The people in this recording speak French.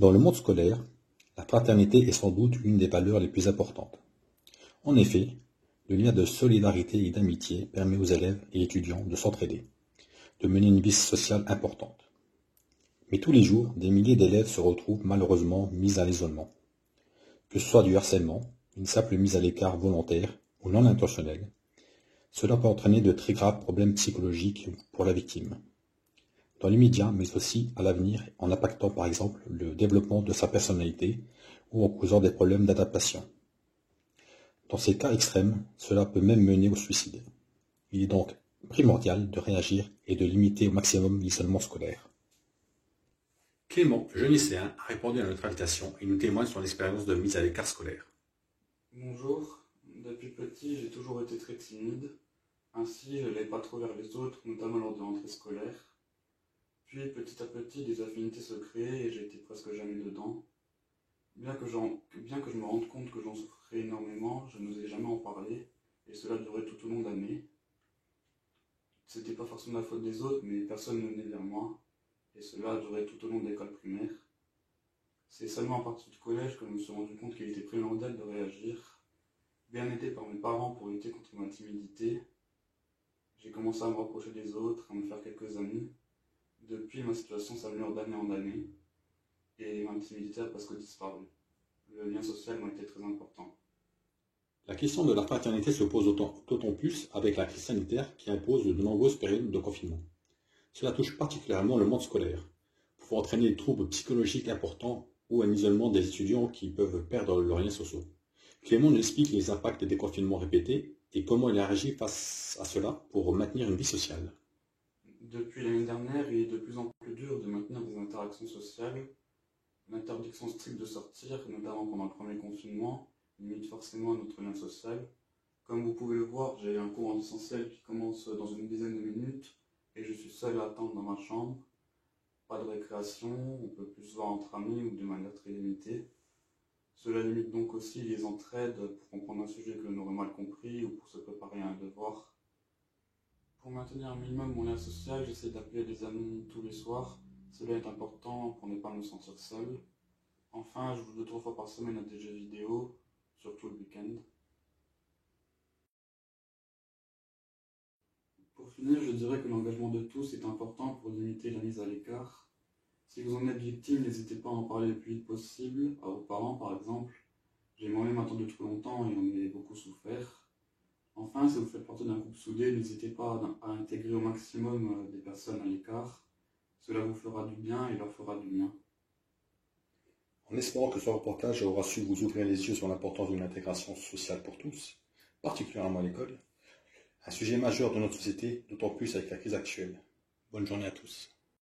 Dans le monde scolaire, la fraternité est sans doute une des valeurs les plus importantes. En effet, le lien de solidarité et d'amitié permet aux élèves et étudiants de s'entraider, de mener une vie sociale importante. Mais tous les jours, des milliers d'élèves se retrouvent malheureusement mis à l'isolement. Que ce soit du harcèlement, une simple mise à l'écart volontaire ou non intentionnelle, cela peut entraîner de très graves problèmes psychologiques pour la victime. Dans l'immédiat, mais aussi à l'avenir, en impactant par exemple le développement de sa personnalité ou en causant des problèmes d'adaptation. Dans ces cas extrêmes, cela peut même mener au suicide. Il est donc primordial de réagir et de limiter au maximum l'isolement scolaire. Clément, jeune lycéen, a répondu à notre invitation et nous témoigne son expérience de mise à l'écart scolaire. Bonjour, depuis petit j'ai toujours été très timide, ainsi je n'allais pas trop vers les autres, notamment lors de l'entrée scolaire. Puis petit à petit des affinités se créaient et j'étais presque jamais dedans. Bien que je me rende compte que j'en souffrais énormément, je n'osais jamais en parler, et cela durait tout au long d'années. C'était pas forcément la faute des autres, mais personne ne venait vers moi, et cela a duré tout au long de l'école primaire. C'est seulement à partir du collège que je me suis rendu compte qu'il était primordial de réagir. Bien aidé par mes parents pour lutter contre ma timidité, j'ai commencé à me rapprocher des autres, à me faire quelques amis. Depuis, ma situation s'améliore d'année en année, et ma timidité a presque disparu. Le lien social m'a été très important. La question de la fraternité se pose d'autant plus avec la crise sanitaire qui impose de nombreuses périodes de confinement. Cela touche particulièrement le monde scolaire, pouvant entraîner des troubles psychologiques importants ou un isolement des étudiants qui peuvent perdre leurs liens sociaux. Clément nous explique les impacts des confinements répétés et comment il a réagi face à cela pour maintenir une vie sociale. Depuis l'année dernière, il est de plus en plus dur de maintenir des interactions sociales. L'interdiction stricte de sortir, notamment pendant le premier confinement, limite forcément notre lien social. Comme vous pouvez le voir, j'ai un cours en distanciel qui commence dans une dizaine de minutes et je suis seul à attendre dans ma chambre. Pas de récréation, on peut plus se voir entre amis ou de manière très limitée. Cela limite donc aussi les entraides pour comprendre un sujet que l'on aurait mal compris ou pour se préparer à un devoir. Pour maintenir un minimum mon lien social, j'essaie d'appeler des amis tous les soirs. Cela est important pour ne pas me sentir seul. Enfin, je joue 2-3 fois par semaine à des jeux vidéo, surtout le week-end. Pour finir, je dirais que l'engagement de tous est important pour limiter la mise à l'écart. Si vous en êtes victime, n'hésitez pas à en parler le plus vite possible, à vos parents par exemple. J'ai moi-même attendu trop longtemps et en ai beaucoup souffert. Enfin, si vous faites partie d'un groupe soudé, n'hésitez pas à intégrer au maximum des personnes à l'écart. Cela vous fera du bien et leur fera du bien. En espérant que ce reportage aura su vous ouvrir les yeux sur l'importance d'une intégration sociale pour tous, particulièrement à l'école, un sujet majeur de notre société, d'autant plus avec la crise actuelle. Bonne journée à tous.